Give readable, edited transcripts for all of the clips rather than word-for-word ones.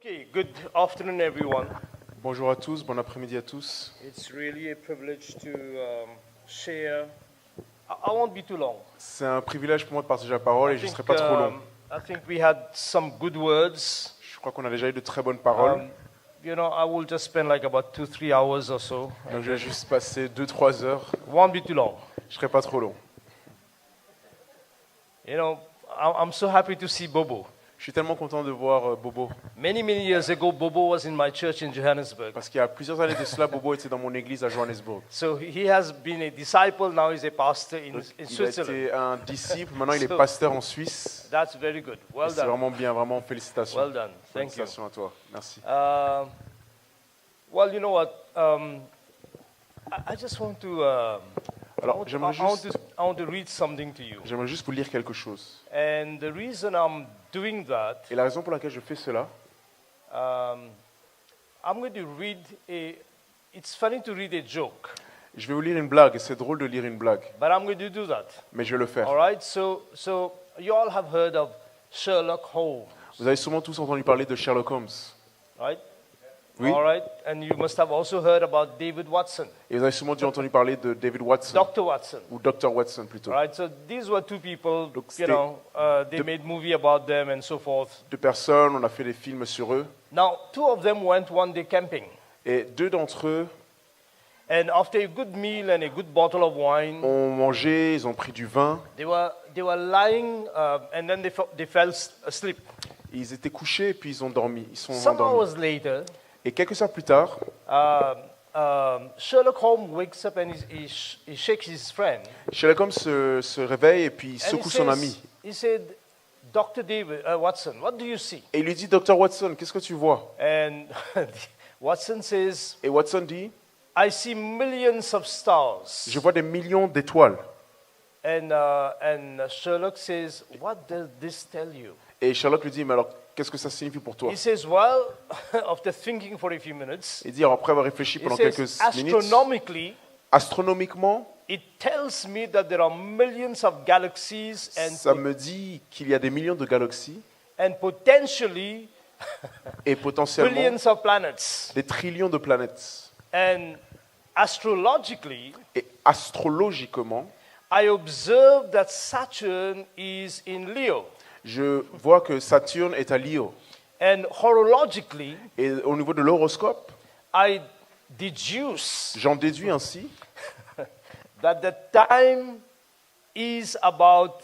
Okay, good afternoon, everyone. Bonjour à tous, bon après-midi à tous. It's really a privilege to share. I won't be too long. C'est un privilège pour moi de partager la parole et je ne serai pas trop long. I think we had some good words. Je crois qu'on a déjà eu de très bonnes paroles. I will just spend like about 2-3 hours or so. Donc je vais juste passer 2-3 heures. Won't be too long. Je ne serai pas trop long. I'm so happy to see Bobo. Je suis tellement content de voir Bobo. Many years ago, Bobo was in my church in Johannesburg. Parce qu'il y a plusieurs années de cela, Bobo était dans mon église à Johannesburg. So he has been a disciple, now he's a pastor in Il a Switzerland. été un disciple, maintenant il est pasteur en Suisse. That's very good. Well C'est done. vraiment bien, vraiment félicitations. Well done. Thank you. Félicitations à toi, merci. Well, you know what? I just want to. Alors, I want to read something to you. J'aimerais juste vous lire quelque chose. And the reason I'm doing that, Et la raison pour laquelle je fais cela, I'm going to read it's funny to read a joke, je vais vous lire une blague, et c'est drôle de lire une blague, but I'm going to do that. mais je vais le faire. All right? So you all have heard of Sherlock Holmes, Vous avez sûrement tous entendu parler de Sherlock Holmes. right? Oui. All right? And you must have also heard about David Watson, Et vous avez sûrement dû entendu parler de David Watson, Dr. Watson. ou Dr. Watson plutôt. All right? So these were two people, Donc, they made movie about them and so forth. Deux personnes, on a fait des films sur eux. Now, two of them went one day camping. Et deux d'entre eux And after a good meal and a good bottle of wine, ont mangé, ils ont pris du vin. they were lying, and then they fell asleep. Ils étaient couchés et puis ils ont dormi. Ils sont Some endormis. hours later, Et quelques heures plus tard, Sherlock Holmes wakes up and he shakes his friend. Sherlock Holmes se réveille et puis il secoue son ami. He said, Dr. David Watson, what do you see? Et il lui dit, Dr. Watson, qu'est-ce que tu vois? And Watson says, Et Watson dit, I see millions of stars. je vois des millions d'étoiles. And Sherlock says, what does this tell you? Et Sherlock lui dit, mais alors, qu'est-ce que ça signifie pour toi? He says, well, after thinking for a few minutes, Il dit, alors après avoir réfléchi he pendant says, quelques minutes, astronomically, astronomiquement, it tells me that there are millions of galaxies ça me dit qu'il y a des millions de galaxies and potentially et potentiellement billions of planets. des trillions de planètes. And astrologically, Et astrologiquement, I observe that Saturn is in Leo. je vois que Saturne est à Leo. And horologically, Et au niveau de l'horoscope, I deduce j'en déduis ainsi that the time is about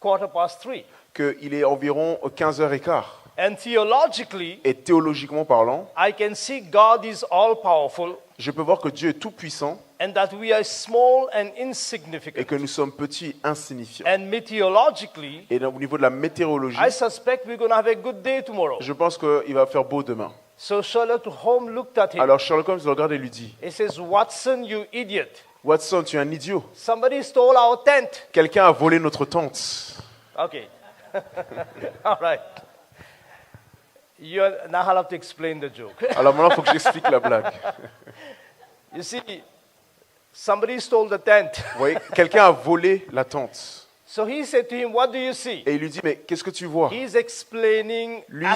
3:15. qu'il est environ 15h15. And theologically, Et théologiquement parlant, I can see God is all-powerful je peux voir que Dieu est tout-puissant and that we are small and et insignificant. que nous sommes petits et insignifiants. And meteorologically, Et au niveau de la météorologie, I suspect we're going to have a good day tomorrow. je pense qu'il va faire beau demain. So Sherlock Holmes looked at him. Alors Sherlock Holmes le regarde et lui dit, He says, Watson, you idiot. Watson, tu es un idiot. Somebody stole our tent. Quelqu'un a volé notre tente. Okay. All right. Now I'll have to explain the joke. Alors maintenant, il faut que j'explique la blague. You see, somebody stole the tent. Vous voyez, quelqu'un a volé la tente. So he said to him, what do you see? Et il lui dit, mais qu'est-ce que tu vois? He's explaining, Lui-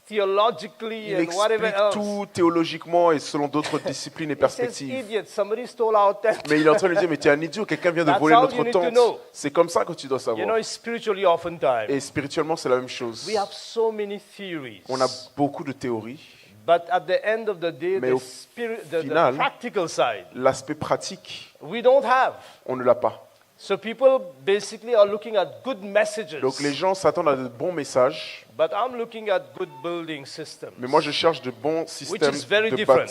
theologically Il and whatever explique else. tout théologiquement et selon d'autres disciplines et He says, perspectives. idiot, somebody stole our tent. Mais il est en train de lui dire, mais tu es un idiot, quelqu'un vient de That's voler how notre you need to tente. know. C'est comme ça que tu dois savoir. Spiritually oftentimes, Et spirituellement, c'est la même chose. we have so many theories. On a beaucoup de théories. But at the end of the day, Mais the, au the final- practical side, L'aspect pratique, we don't have. on ne l'a pas. So people basically are looking at good messages. Donc les gens s'attendent à de bons messages, But I'm looking at good building systems. mais moi je cherche de bons systèmes is very de, different.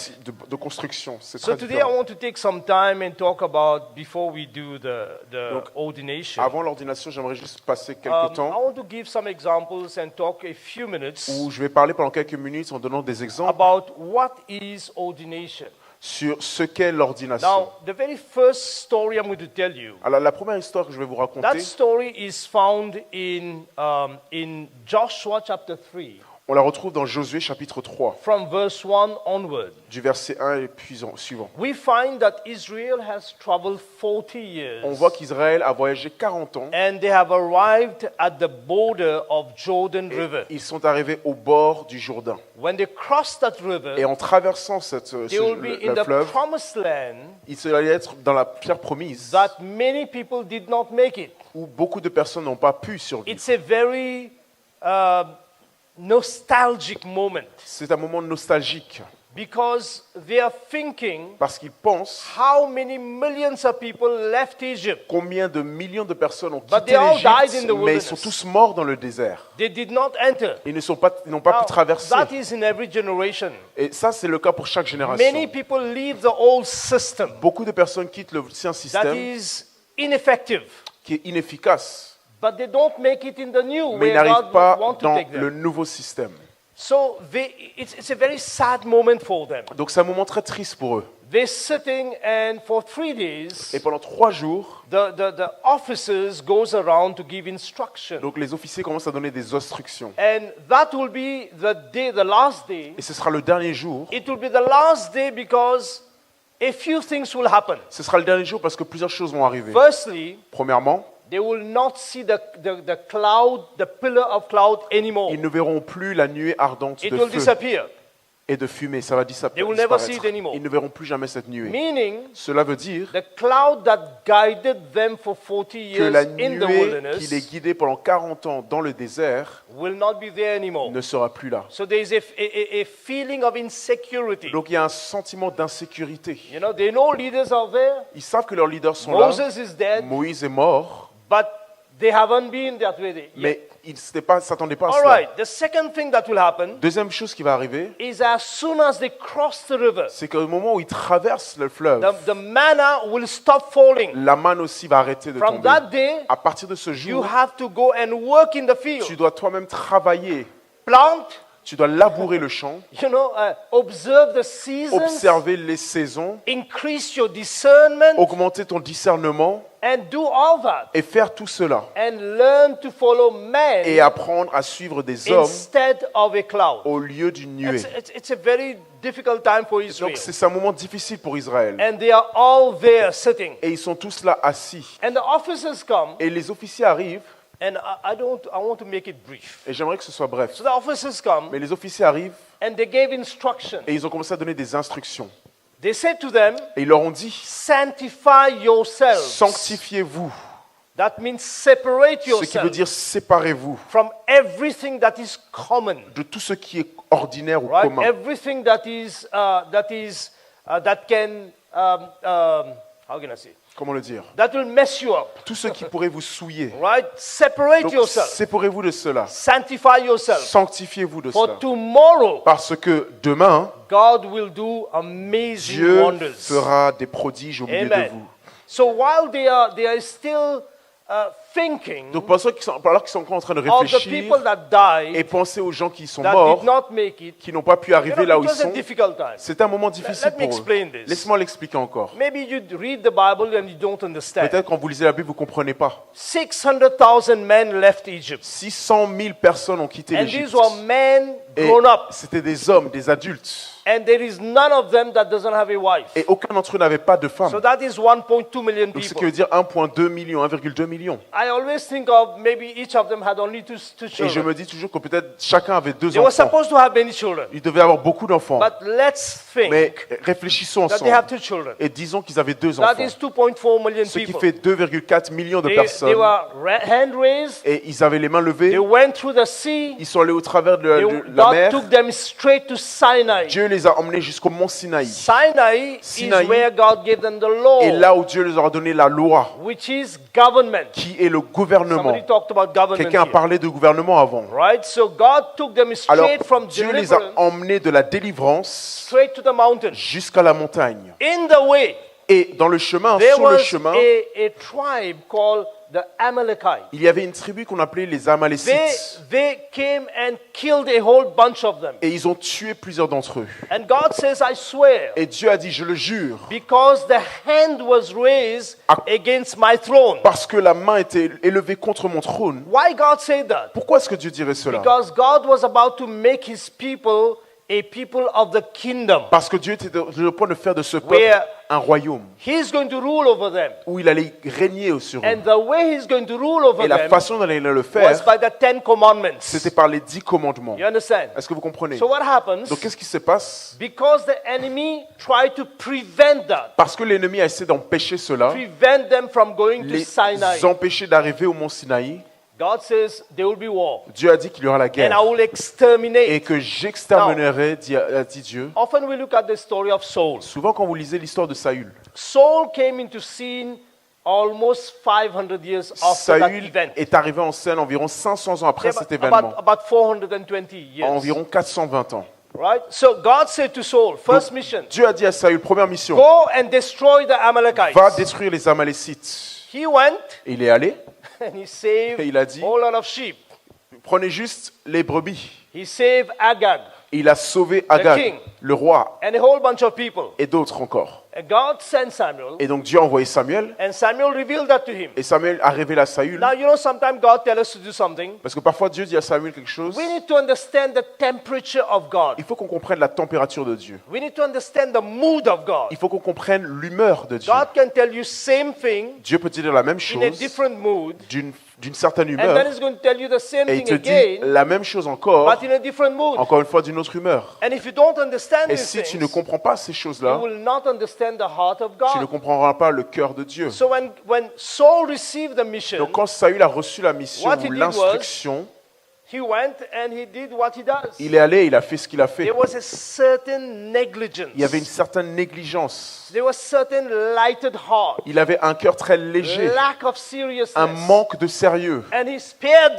de construction. C'est So très today I différent. want to take some time and talk about, before we do the Donc, ordination, Avant l'ordination, j'aimerais juste passer quelques I temps want to give some examples and talk a few minutes où je vais parler pendant quelques minutes en donnant des exemples about what is ordination. sur ce qu'est l'ordination. Now, the very first story I'm going to tell you, Alors la première histoire que je vais vous raconter, that story is found in Joshua chapter 3. On la retrouve dans Josué chapitre 3, from verse 1 onward. du verset 1 et puis suivant. We find that Israel has traveled 40 years. On voit qu'Israël a voyagé 40 ans. And they have arrived at the border of Jordan River. Ils sont arrivés au bord du Jourdain. When they crossed that river, Et en traversant they will be in le the fleuve, promised land ils allaient être dans la pierre promise that many people did not make it. où beaucoup de personnes n'ont pas pu survivre. It's a very nostalgic moment C'est un moment nostalgique because they are thinking parce qu'ils pensent how many millions of people left Egypt. combien de millions de personnes ont But quitté they all died in l'Égypte, the mais ils sont wilderness. tous morts dans le désert. They did not enter. Ils n'ont pas Now, pu traverser. that is in every generation. Et ça, c'est le cas pour chaque Many génération. people leave the old system Beaucoup de personnes quittent l'ancien that système is ineffective, qui est inefficace, but they don't make it in the new mais ils where n'arrivent God pas want to dans take le them. nouveau système. So it's a very sad moment for them. Donc c'est un moment très triste pour eux. They're sitting, and for 3 days, Et pendant 3 jours, the officers goes around to give instruction. donc les officiers commencent à donner des instructions. And that will be the last day. Et ce sera le dernier jour. It will be the last day because a few things will happen. Ce sera le dernier jour parce que plusieurs choses vont arriver. Firstly, Premièrement, they will not see the cloud, the pillar of cloud anymore. ils ne verront plus la nuée ardente It de will feu disappear. et de fumée. Ça va They will never see it disparaître. anymore. Ils ne verront plus jamais cette nuée. Meaning, Cela veut dire the cloud that guided them for 40 que years la in the nuée qui les wilderness guidait pendant 40 ans dans le désert will not be there anymore. ne sera plus là. So there is a feeling of insecurity. Donc il y a un sentiment d'insécurité. You know, they know leaders are there. Ils savent que leurs leaders sont là. Moses is dead, Moïse est mort, but they haven't been that way yet. mais ils ne s'attendaient pas à All cela. right, the second thing that will happen Deuxième chose qui va arriver, is as soon as they cross the river, c'est qu'au moment où ils traversent le fleuve, the manna will stop falling. la manne aussi va arrêter de From tomber. that day, À partir de ce you jour, have to go and work in the tu field. dois toi-même travailler, Plant, tu dois labourer le champ, observe the seasons, observer les saisons, increase your discernment, augmenter ton discernement and do all that. et faire tout cela. And learn to follow man Et apprendre à suivre des hommes instead of a cloud. au lieu d'une nuée. It's a very difficult time for Israel. Donc c'est un moment difficile pour Israël. And they are all there sitting. Et ils sont tous là assis. And the officers come, Et les officiers arrivent, and I want to make it brief. et j'aimerais que ce soit bref. So the officers come, Mais les officiers arrivent and they gave instruction. et ils ont commencé à donner des instructions. They said to them, Et ils leur ont dit, sanctify yourselves. sanctifiez-vous. That means separate Ce qui veut yourselves dire séparez-vous from everything that is common, de tout ce qui est ordinaire ou right? commun. Everything that can how can I say? Comment le dire? That will mess you up, Tout ce qui pourrait vous souiller. right? Separate Donc yourself. séparez-vous de cela. Sanctify yourself. Sanctifiez-vous de For cela. tomorrow, Parce que demain, God will do amazing Dieu wonders. fera des prodiges au milieu de Amen. vous. So while they are still thinking Donc alors qu'ils sont encore en train de of the réfléchir people that et died, penser aux gens qui sont that morts, did not make it, qui n'ont pas pu arriver là où it ils was a sont, difficult time. c'est un moment difficile Let me pour eux. explain this. Laisse-moi l'expliquer encore. Maybe you read the Bible and you don't understand. Peut-être quand vous lisez la Bible, vous ne comprenez pas. 600,000 men left Egypt. 600 000 personnes ont quitté And l'Égypte. these were men Et grown up. c'était des hommes, des adultes. And there is none of them that doesn't have a wife. Et aucun d'entre eux n'avait pas de femme. So that is 1.2 million Donc ce qui people. veut dire 1,2 million, 1,2 million. I always think of maybe each of them had only two Et je children. me dis toujours que peut-être chacun avait 2 They were enfants. supposed to have many children. Ils devaient avoir beaucoup d'enfants. But let's think Mais réfléchissons that they have ensemble. 2 children. Et disons qu'ils avaient 2 That enfants. is 2.4 million Ce qui people. fait 2,4 millions de They personnes. were hand raised. Et ils avaient les mains levées. They went through the sea. Ils sont allés au travers de la God mer. took them straight to Sinai. Dieu les a emmenés jusqu'au mont Sinaï. Sinai Sinaï. is where God gave them the law, Et là où Dieu leur a donné la loi, which is government. qui est le gouvernement. Somebody talked about government Quelqu'un a here. parlé de gouvernement avant. Right? So God took them Alors, straight from Dieu les a deliverance emmenés de la délivrance straight to the mountain. jusqu'à la montagne. In the way, Et dans le chemin, there sur le was chemin, a tribe called the Amalekites. Il y avait une tribu qu'on appelait les Amalécites. They came and killed a whole bunch of them. Et ils ont tué plusieurs d'entre eux. And God says, I swear, Et Dieu a dit, je le jure, because the hand was raised against my throne. parce que la main était élevée contre mon trône. Why God said that? Pourquoi est-ce que Dieu dirait cela? Because God was about to make his people a people of the kingdom. Parce que Dieu était sur le point de faire de ce peuple Where un royaume he's going to rule over them. où il allait régner sur eux. And the way he's going to rule over Et la them façon dont il allait le was faire, by the 10 commandments. c'était par les 10 commandements. You understand? Est-ce que vous comprenez? So what happens? Donc qu'est-ce qui se passe? Because the enemy tried to prevent that, Parce que l'ennemi a essayé d'empêcher cela, prevent them from going to les Sinai. empêcher d'arriver au mont Sinaï, God says there will be war, Dieu a dit qu'il y aura la and I guerre will et exterminate. que j'exterminerai, a dit Dieu. Often we look at the story of Saul. Souvent quand vous lisez l'histoire de Saül, Saul came into scene almost 500 years after that Saül event. est arrivé en scène environ 500 ans après cet événement, About 420 years. environ 420 ans. Right? So God said to Saul, first mission, Dieu a dit à Saül, première mission, go and destroy the Amalekites. va détruire les Amalécites. He went Et il est allé, and he saved Et il a dit- a whole lot of sheep. prenez juste les brebis. He saved Agag Et il a sauvé king. Agag, le roi, and a whole bunch of people. et d'autres encore. And God sent Samuel, Et donc Dieu a envoyé Samuel, and Samuel revealed that to him. et Samuel a révélé à Saül, Now, you know, sometimes God tells us to do something. parce que parfois Dieu dit à Samuel quelque chose, We need to understand the temperature of God. il faut qu'on comprenne la température de Dieu. We need to understand the mood of God. Il faut qu'on comprenne l'humeur de Dieu. God can tell you same thing Dieu peut te dire la même in a chose different mood, d'une certaine and then humeur, He's going to tell you the same et il thing te dit again, la même chose encore, but in a different mood. encore une fois d'une autre humeur. And if you don't understand Et these si tu ne things, comprends pas ces you choses-là, will not understand the heart of tu ne God. comprendras pas le cœur de Dieu. So when Saul received the mission, Donc quand Saül a reçu la mission What he ou did l'instruction, he went and he did what he does. il est allé, il a fait ce qu'il a fait. There was a certain negligence. Il y avait une certaine négligence. There was certain lighted heart, Il avait un cœur très léger, lack of un seriousness, manque de sérieux. and he spared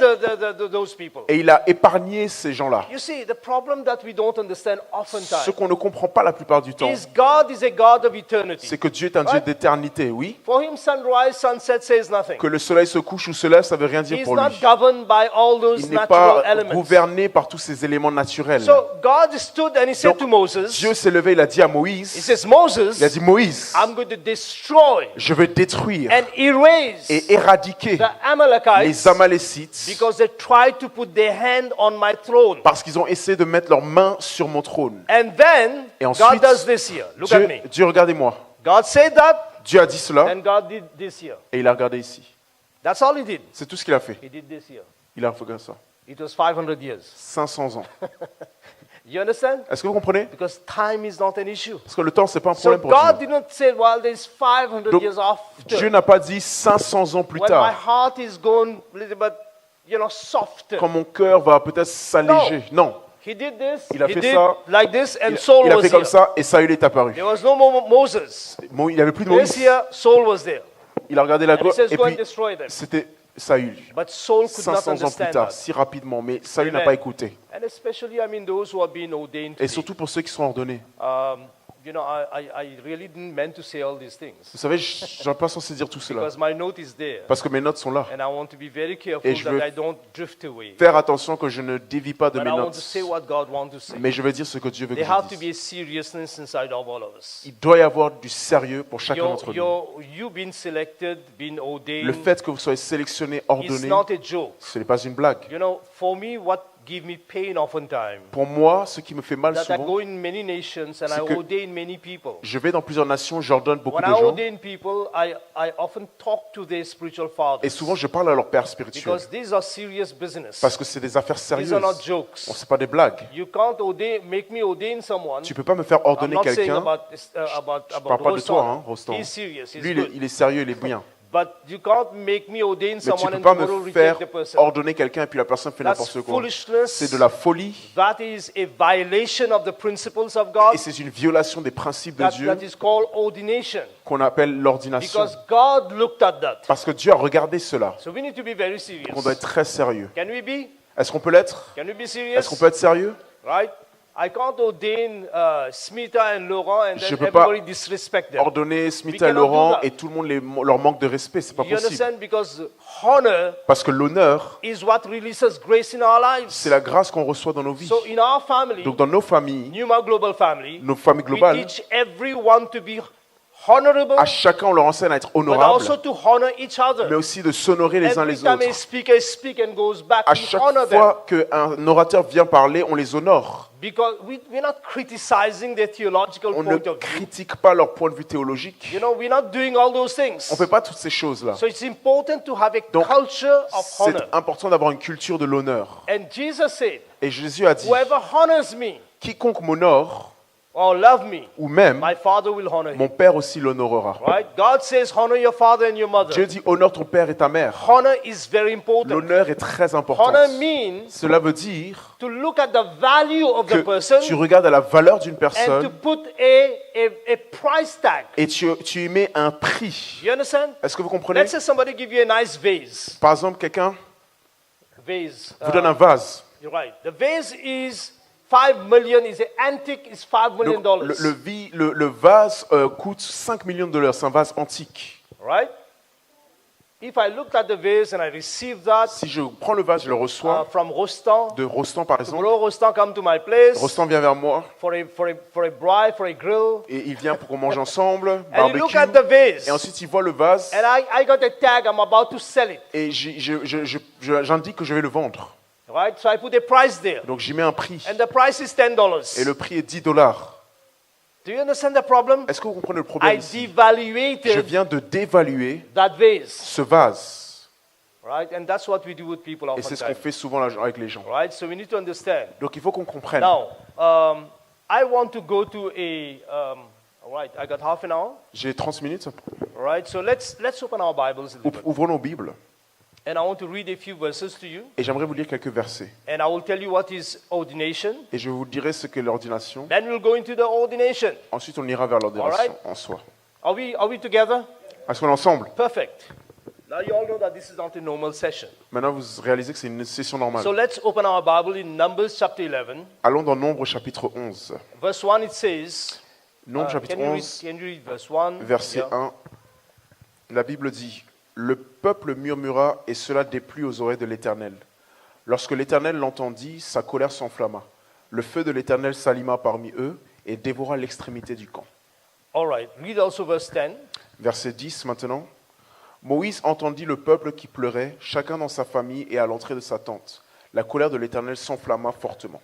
those people. Et il a épargné ces gens-là. You see, the problem that we don't understand Ce oftentimes qu'on ne comprend pas la plupart du temps, is God is a God of eternity. c'est que Dieu est un Dieu Right. d'éternité, oui. For him, sunrise, sunset says nothing. Que le soleil se couche ou se lève, ça ne veut rien dire He's pour not lui. governed by all those Il n'est natural pas elements. gouverné par tous ces éléments naturels. So God stood and he said Donc, to Moses, Dieu s'est levé, il a dit à he Moïse, says, Moses, il a dit Moïse, I'm going to destroy je vais détruire and erase et éradiquer the Amalekites les Amalécites because they tried to put their hand on my throne. parce qu'ils ont essayé de mettre leurs mains sur mon trône. And then Et ensuite, God does this here. Look at me. Dieu, regardez-moi. God said that Dieu a dit cela and God did this here. et il a regardé ici. That's all he did. C'est tout ce qu'il a fait. He did this here. Il a fait ça. It was 500 years. 500 ans. You understand? Est-ce que vous comprenez? Because time is not an issue. Parce que le temps, c'est pas un So problème pour God Dieu. did not say, well, there's 500 Donc, years Dieu after. n'a pas dit 500 ans plus When my tard, heart is gone a little bit, softer. quand mon cœur va peut-être s'alléger. Non. He did this, Il a he fait did ça. like this, and Il, Saul il a was fait comme here. ça et Saül est apparu. There was no more Moses. Bon, il n'y avait plus de This Moïse. here, Saul was there. Il a regardé la And he gauche says, et go and puis destroy them. c'était Saül. But Saul could not 500 ans plus understand tard, that. si rapidement, mais Saül n'a Amen. pas écouté. And especially, those who are being ordained Et today. surtout pour ceux qui sont ordonnés. I really didn't meant to say all these things Vous savez, je n'ai pas censé dire tout cela. because my note is there. Parce que mes notes sont là. And I want to be very careful Et je veux that I don't drift away. Faire attention que je ne dévie pas de But mes I want notes. to say what God wants to say. Mais je vais dire ce que Dieu veut que There je has to dise. be a seriousness inside of all of us. Il doit y avoir du sérieux pour chacun d'entre nous. You being selected, being ordained, Le fait que vous soyez sélectionné, is ordonné, not a joke. ce n'est pas une blague. For me, what give me pain oftentimes, Pour moi, ce qui me fait mal that I souvent, go in many nations and c'est I que ordain many people. je vais dans plusieurs nations, j'ordonne beaucoup When de I gens. ordain people, I often talk to their spiritual fathers Et souvent, je parle à leur père spirituel. because these are serious business. Parce que c'est des affaires These sérieuses. are not Bon, jokes. c'est pas des blagues. You can't make me ordain someone. Tu peux pas me faire I'm ordonner not saying quelqu'un. about Je parle pas de toi, hein, Rostand. He's serious. He's Lui, good. il est sérieux, il est bien. But you can't make me ordain Mais tu someone peux and pas tomorrow me reject faire the person. ordonner quelqu'un et puis la personne fait That's n'importe quoi. foolishness. C'est de la folie That is a violation of the principles of God. et c'est une violation des principes de That Dieu is called ordination. qu'on appelle l'ordination. Because God looked at that. Parce que Dieu a regardé cela. So we need to be very serious. On doit être très sérieux. Can we be? Est-ce qu'on peut l'être? Can we be serious? Est-ce qu'on peut être sérieux? Right? I can't ordain Smita and Laurent and Je then peux pas everybody disrespect them. Ordonner Smith We et cannot do Laurent that. et tout le monde leur manque de respect, c'est pas You possible. understand? Because honor Parce que l'honneur, is what releases grace in our lives. c'est la grâce qu'on reçoit dans nos vies. So in our family, Donc dans nos familles, Numa Global Family, nos familles we globales, teach everyone to be honorable, à chacun on leur enseigne à être but honorable, also to honor each mais other. aussi de s'honorer les uns Every les time autres. a speaker speaks and goes back, À we chaque honor them. fois qu'un orateur vient parler, on les honore. Because we're not criticizing their theological On ne point of view. critique pas leur point de vue théologique. You know, we're not doing all those On ne things. fait pas toutes ces choses-là. So it's important to have a Donc, culture of c'est honor. important d'avoir une culture de l'honneur. And Jesus said, Et Jésus a dit, whoever honors me quiconque m'honore, or love me, ou même, my Father will honor mon him. Père aussi l'honorera. Right? God says, honor your father and your mother. Dieu dit, honore ton père et ta mère. Honor is very important. L'honneur est très important. Honor means Cela veut dire to look at the value of the que person tu regardes à la valeur d'une and to personne put a price tag. et tu y mets un prix. You understand? Est-ce que vous comprenez? Let's say somebody give you a nice vase. Par exemple, quelqu'un Vase. vous donne un vase. You're right. The vase is 5 million. Is an antique. Is $5 million. Donc, le vase coûte 5 millions de dollars. C'est un vase antique. Right? If I looked at the vase and I received that Si je prends le vase, je le reçois from Rostan, de Rostand par exemple. Bro Rostan come to my place Rostand vient vers moi for a bride, for a grill, et il vient pour qu'on mange ensemble, and you look barbecue. at the vase, Et ensuite il voit le vase and I got a tag. I'm about to sell it. et j'indique que je vais le vendre. Right? So I put a price there, Donc j'y mets un prix. and the price is $10. Et le prix est 10 dollars. Do you understand the problem? Est-ce que vous comprenez le problème I ici? Je devaluated viens de dévaluer that vase. ce vase. Right? And that's what we do with people Et c'est ce qu'on oftentimes. fait souvent avec les gens. Right? So we need to understand. Donc il faut qu'on comprenne. Now, I want to go to all right, I got half an hour. J'ai 30 minutes. All right, so let's open our Bibles a little bit. Ouvrons nos Bibles. And I want to read a few verses to you. Et j'aimerais vous lire quelques versets. And I will tell you what is ordination. Et je vous dirai ce qu'est l'ordination. Then we'll go into the ordination. Ensuite, on ira vers l'ordination Alright. en soi. Are we together? Est-ce qu'on est ensemble? Perfect. Now you all know that this is not a normal session. Maintenant, vous réalisez que c'est une session normale. So let's open our Bible in Numbers chapter 11. Allons dans Nombre chapitre 11. Verse 1 it says, Nombre chapitre can you 11, read verse 1? verset Yeah. 1. La Bible dit, « Le peuple murmura et cela déplut aux oreilles de l'Éternel. Lorsque l'Éternel l'entendit, sa colère s'enflamma. Le feu de l'Éternel s'alluma parmi eux et dévora l'extrémité du camp. » All right, read also verse 10. Verset 10 maintenant. Moïse entendit le peuple qui pleurait, chacun dans sa famille et à l'entrée de sa tente. La colère de l'Éternel s'enflamma fortement.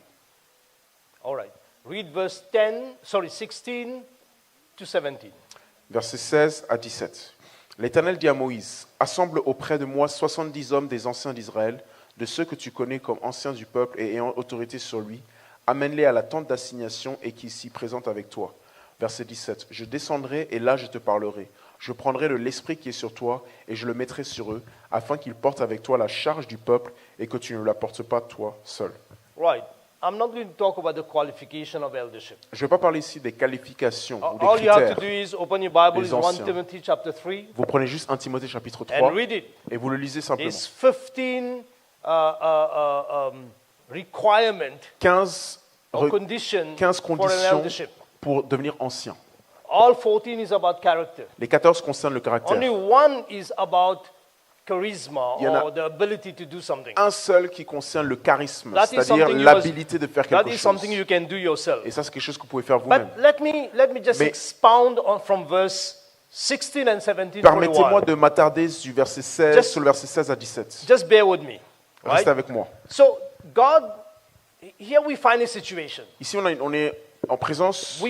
All right. Read verse 16 to 17. Versets 16 à 17. L'Éternel dit à Moïse, « Assemble auprès de moi 70 hommes des anciens d'Israël, de ceux que tu connais comme anciens du peuple et ayant autorité sur lui. Amène-les à la tente d'assignation et qu'ils s'y présentent avec toi. » Verset 17. « Je descendrai et là je te parlerai. Je prendrai de l'esprit qui est sur toi et je le mettrai sur eux, afin qu'ils portent avec toi la charge du peuple et que tu ne la portes pas toi seul. » Right. I'm not going to talk about the qualification of eldership. Je ne vais pas parler ici des qualifications ou All des you have to critères. do is open your Bible Les in 1 anciens. Timothy chapter 3 Vous prenez juste 1 Timothée chapitre and 3 read it. et vous le lisez simplement. There's 15 requirements 15 or conditions 15 for an conditions eldership. pour devenir ancien. All 14 is about character. Les 14 concernent le caractère. Only one is about charisma Il y en a or the ability to do something. Un seul qui concerne le charisme, That is c'est-à-dire something you l'habilité de faire That quelque is something chose. you can do yourself. Et ça, c'est quelque chose que vous pouvez faire vous-même. But let me just Mais- expound on from verse 16 and 17 for a Permettez-moi while. de m'attarder du verset 16, Just- sur le verset 16 à 17. Just bear with me. Restez Right? avec moi. So God, here we find a situation. Ici, on est en présence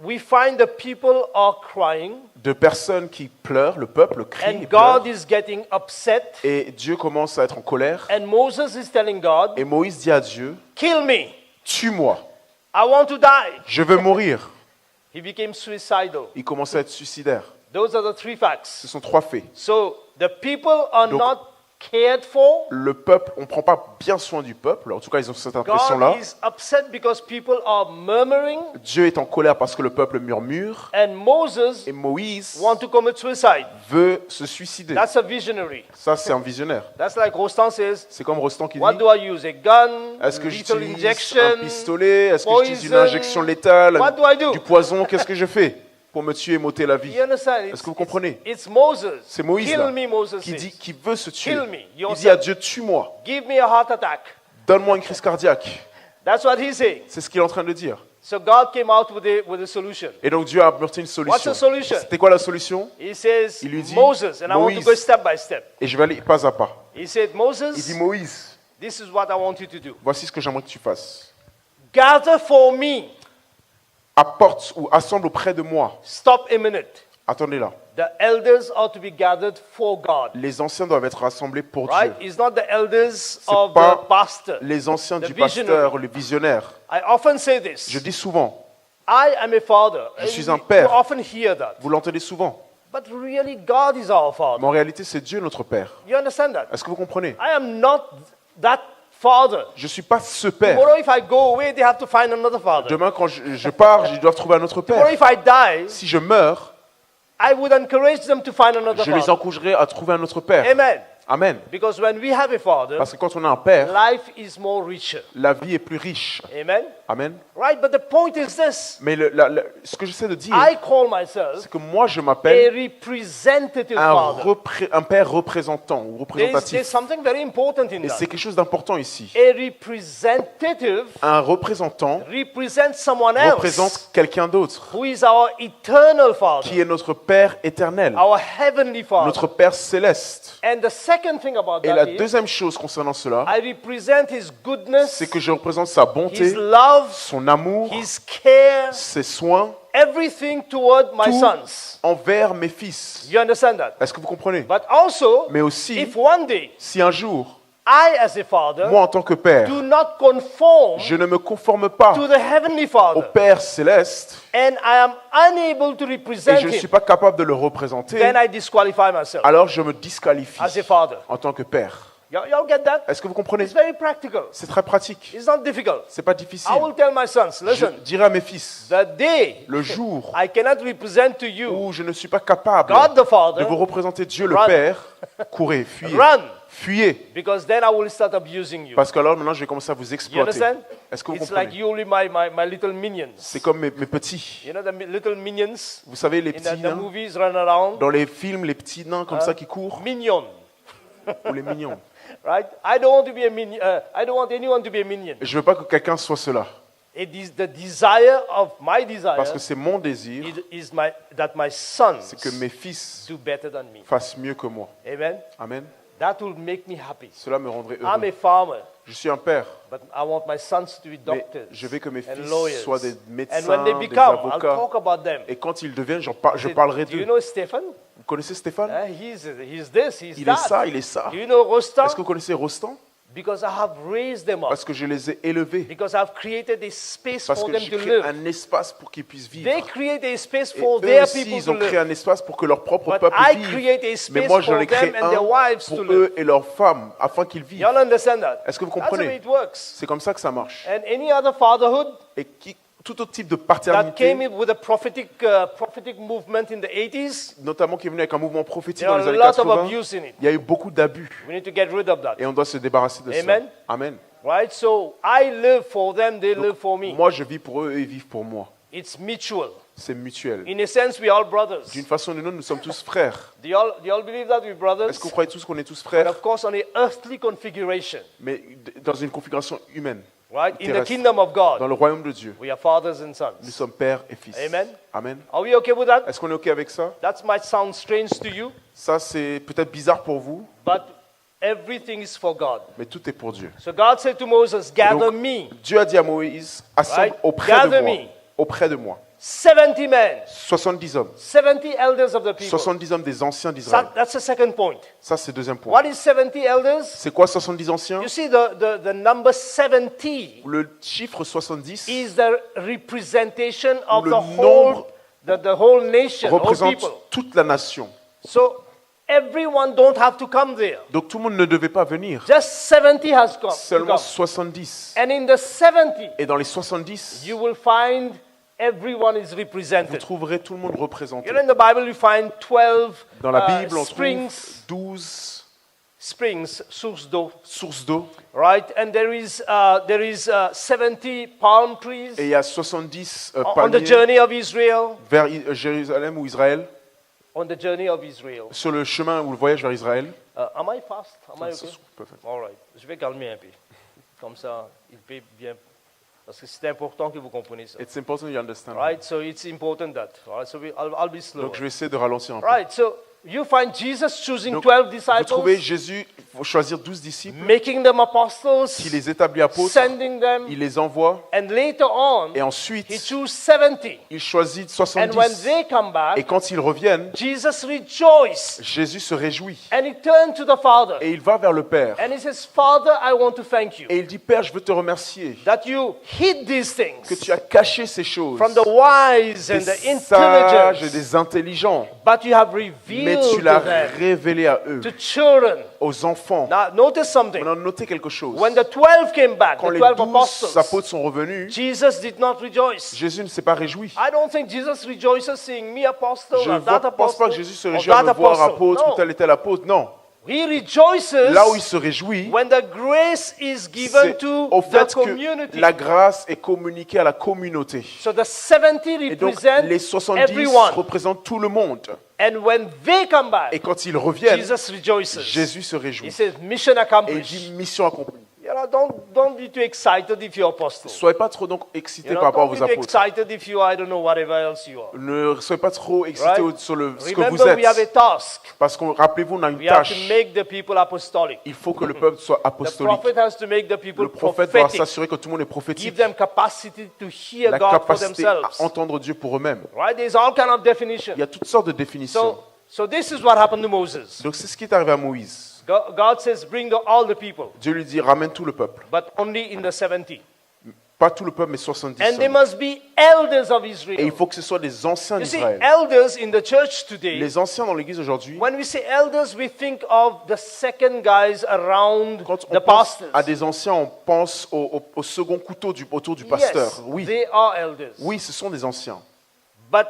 We find the people are crying de personnes qui pleurent, le peuple crie et and pleure, God is getting upset et Dieu commence à être en colère. and Moses is telling God, Et Moïse dit à Dieu, kill me. tue-moi, I want to die. je veux mourir. He became suicidal. Il commence à être suicidaire. Those are the three facts. Ce sont trois faits. So the people are Donc- not cared for. Le peuple, on ne prend pas bien soin du peuple. En tout cas, ils ont cette impression-là. God is upset because people are murmuring, Dieu est en colère parce que le peuple murmure. and Moses Et Moïse want to commit suicide. veut se suicider. That's a visionary. Ça, c'est un visionnaire. That's like Rostan says, C'est comme Rostand qui what dit, do I use? A gun? est-ce que Lethal j'utilise injection? un pistolet? Est-ce que j'utilise une poison? injection létale? What do I do? Du poison? Qu'est-ce que je fais pour me tuer et m'ôter la vie? You understand? Est-ce que vous comprenez? It's Moses. C'est Moïse Kill là, me, Moses qui dit says. qu'il veut se tuer. Kill me, Il yourself. dit à Dieu, tue-moi, Give me a heart attack. donne-moi une crise cardiaque. That's what he's saying. C'est ce qu'il est en train de dire. So God came out with a solution. Et donc Dieu a apporté une What's solution. the solution? C'était quoi la solution? He says, Il lui dit, Moses, and I want to Moïse. go step by step. Et je vais aller pas à pas. He said, Il dit, Moses, Moïse, this is what I want you to do. voici ce que j'aimerais que tu fasses. Gather for me. Apporte ou assemble auprès de moi. Stop a minute. Attendez là. The elders are to be gathered for God. Les anciens doivent être rassemblés pour Right? Dieu. It's not the elders of pas the pastor. Les anciens The du pasteur, visionary. les visionnaires. I often say this. Je dis souvent, I am a father. Je suis And un père. You often hear that. vous l'entendez souvent, But really, God is our mais father. en réalité c'est Dieu notre Père. You understand that? Est-ce que vous comprenez? I am not that father. Je ne suis pas ce Père. Tomorrow, if I go away, they have to find another father. Demain quand je pars, ils doivent trouver un autre Tomorrow, Père. if I die, Si je meurs, I would encourage them to find another je les father. encouragerai à trouver un autre Père. Amen. Amen. Because when we have a father, Parce que quand on a un Père, life is more richer. la vie est plus riche. Amen. Amen. Right? But the point is this. Mais ce que j'essaie de dire, I call myself c'est que moi je a m'appelle representative father. un Père représentant ou There's représentatif. something very important in Et that. c'est quelque chose d'important ici. A representative Un représentant represents someone else représente quelqu'un d'autre, who is our eternal father, qui est notre Père éternel, our heavenly father. notre Père céleste. And the second thing about Et la that is, deuxième chose concernant cela, I represent his goodness, c'est que je représente sa his bonté, love, son amour, his care, ses soins, everything toward my tout sons. envers mes fils. You understand that? Est-ce que vous comprenez? But also, Mais aussi, if one day si un jour, I, as a father, moi en tant que Père, do not conform je ne me conforme pas to the heavenly au Father, Père céleste, and I am unable to et represent je ne suis him, pas capable de le représenter, then I disqualify myself alors je me disqualifie as a father. en tant que Père. Y'all get that? Est-ce que vous comprenez? It's very practical. C'est très pratique. It's not difficult. C'est pas difficile. I will tell my sons, Je listen, dirai à mes fils, the day le jour I cannot represent to you où je ne suis pas capable God the de Father, vous représenter Dieu le Run. Père, courez, fuyez. run, Fuyez. because then I will start abusing you. Parce que alors maintenant je vais commencer à vous You exploiter. understand? Est-ce que vous It's like comprenez? you only my little minions. C'est comme mes petits. You know the little minions Vous savez, les in petits the nains, movies run around? dans les films, les petits nains comme ça qui courent, Minion, ou les mignons. right? I don't want to be a minion. I don't want anyone to be a minion. Je veux pas que quelqu'un soit cela. It is the desire of my desire Parce que c'est mon désir, that my sons c'est que mes fils do better than me. fassent mieux que moi. Amen. Amen. That will make me happy. Cela me rendrait I'm a heureux. farmer, Je suis un père, but I want my sons to be mais doctors je veux que mes and fils lawyers. soient des And when médecins, they des become, I'll avocats. talk about them. Et quand ils deviennent, je parlerai Do you d'eux. know Stephen? Vous connaissez Stéphane? He's this, he's Il est that. ça, il est ça. Do you know Rostam? Est-ce que vous connaissez Rostand? Because I have raised them up. Parce que je les ai élevés. Because I've created a space Parce for que them j'ai to créé live. un espace pour qu'ils puissent vivre. They create a space Et for eux their aussi, people ils to ont créé live. un espace pour que leur propre But peuple I vive. create a Mais space moi, j'en for ai créé them and their un wives to pour live. eux et leurs femmes, afin qu'ils vivent. Y'all understand that? Est-ce que vous That's the way comprenez? it works. C'est comme ça que ça marche. And any other fatherhood Et tout autre type de that paternité, came in with a prophetic movement in the 80s, notamment qui est venu avec un mouvement prophétique there dans are les a années lot of 80, abuse in it. il y a eu beaucoup d'abus. We need to get rid of that. Et on doit se débarrasser de Amen. ça. Amen. Right? So I live for them, they live for me. Moi, je vis pour eux et ils vivent pour moi. It's mutual. C'est mutuel. In a sense, we are all brothers. D'une façon ou d'une autre, nous sommes tous frères. Do y'all believe that we're brothers? Est-ce que vous croyez tous qu'on est tous But frères? of course, on a earthly configuration, Mais dans une configuration humaine. right? In the Terrestre. kingdom of Dans God, le royaume de Dieu, we are fathers and nous sons. sommes pères et fils. Amen. Amen. Are we okay with that? Est-ce qu'on est OK avec ça? That might sound strange to you, Ça, c'est peut-être bizarre pour vous, but everything is for God. mais tout est pour Dieu. So God said to Moses, gather donc, me, Dieu a dit à Moïse, assemble Right. auprès Gather de moi. me. Auprès de moi. 70 men, 70 hommes. 70 elders of the people. 70 hommes des anciens d'Israël. That's the second point. Ça, c'est le deuxième point. What is 70 elders? C'est quoi 70 anciens? You see, the number 70 Le chiffre 70 is the representation of Le the nombre whole nation, all représente people. toute la nation. So everyone don't have to come there. Donc tout le monde ne devait pas venir. Just 70 has come. Seulement 70. And in the 70, Et dans les 70, you will find everyone is vous represented. trouverez tout le monde représenté. You know, in the Bible, you find 12 Dans la Bible, on trouve springs, 12 sources d'eau, sources d'eau. right? And there is 70 palm trees Et il y a 70 on the palmiers journey of Israel. vers Jérusalem ou Israël. On the journey of Israel. Sur le chemin ou le voyage vers Israël. Am I fast? Am I okay? Perfect. All right. Je vais calmer un peu. Comme ça, il peut bien. Parce que c'est important que vous compreniez ça. It's important you understand. Right? So it's important that. All right? So I'll be slow. Donc je vais essayer de ralentir un peu. Right. So you find Jesus choosing Donc, 12 vous trouvez disciples, Jésus choisir 12 disciples, making them apostles, qui les établit apôtres, sending them, il les envoie, and later on, et he ensuite chose 70. il choisit And when 70. they come Et back, quand ils reviennent, Jesus rejoiced. Jésus se réjouit. And he turned to the Father. Et il va vers le Père. And he says, Father, I want to thank you Et il dit, Père, je veux te remercier that you hid these que things tu as caché ces choses from the wise and des the sages et intelligent, des intelligents, but you have mais revealed tu to l'as them, révélé à eux, to children. aux enfants. Now, notice something. On a noté quelque chose. When the 12 came back, Quand the les 12 12 apostles, apôtres sont revenus, Jesus did not rejoice. Jésus ne s'est pas réjoui. I don't think Jesus rejoices seeing me apostle Je or ne that pense pas apostle que Jésus se or réjouit à that me voir apostle. apôtre ou No. tel et tel apôtre. Non. He rejoices Là où il se réjouit, when the grace is given c'est to au the fait community. que la grâce est communiquée à la communauté. So the 70 Et donc, represent les 70 everyone. représentent tout le monde. And when they come back, Et quand ils reviennent, Jesus rejoices. Jésus se He réjouit. says, mission Et il accomplished. dit mission accomplie. You know, don't be too excited if you're apostle. Soyez pas trop donc excités You know, par rapport à don't be vos too apôtres. excited if you, I don't know, whatever else you are. Ne soyez pas trop excités Right? sur ce que vous Remember, we have a êtes. task. Parce que rappelez-vous, on a une We have to tâche. make the people apostolic. Il faut que le peuple soit The apostolique. prophet has to make the people Le prophète doit prophetic. s'assurer que tout le monde est Give prophétique. them capacity to hear La God for capacité à themselves. entendre Dieu pour eux-mêmes. Right? There's all kind of definition. Il y a toutes sortes de définitions. So this is what happened to Moses. Donc c'est ce qui est arrivé à Moïse. God says, bring all the people, Dieu lui dit, ramène tout le peuple. but only in the 70. Pas tout le peuple, mais 70 And they hommes. must be elders of Et il Israel. faut que ce soit des anciens You see, d'Israël. elders in the church today, Les anciens dans l'église aujourd'hui, when we say elders, we think of the second guys around quand on the pense pastors. à des anciens, on pense au second couteau autour du pasteur. Yes, Oui, they are elders. oui, ce sont des anciens. But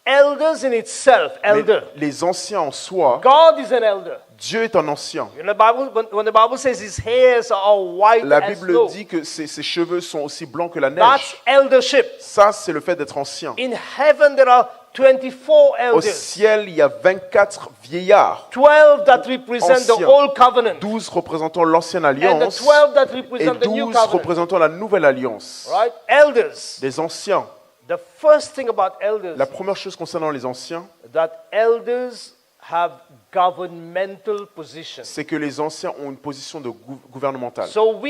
elders in itself, Mais elder. les anciens en soi, God is an elder. Dieu est un ancien. In the Bible, when the Bible says his hairs are white La as Bible snow, dit que ses cheveux sont aussi blancs que la that's neige. eldership. Ça, c'est le fait d'être ancien. In heaven, there are 24 Au elders. ciel, il y a 24 vieillards, 12 that represent the Anciens. old covenant. 12 représentant l'ancienne And the alliance 12 that et represent the new 12 covenant. représentant la nouvelle alliance. Right? Elders. Les anciens. The first thing about elders, La première chose concernant les anciens, that elders have governmental positions. c'est que les anciens ont une position de gouvernementale. So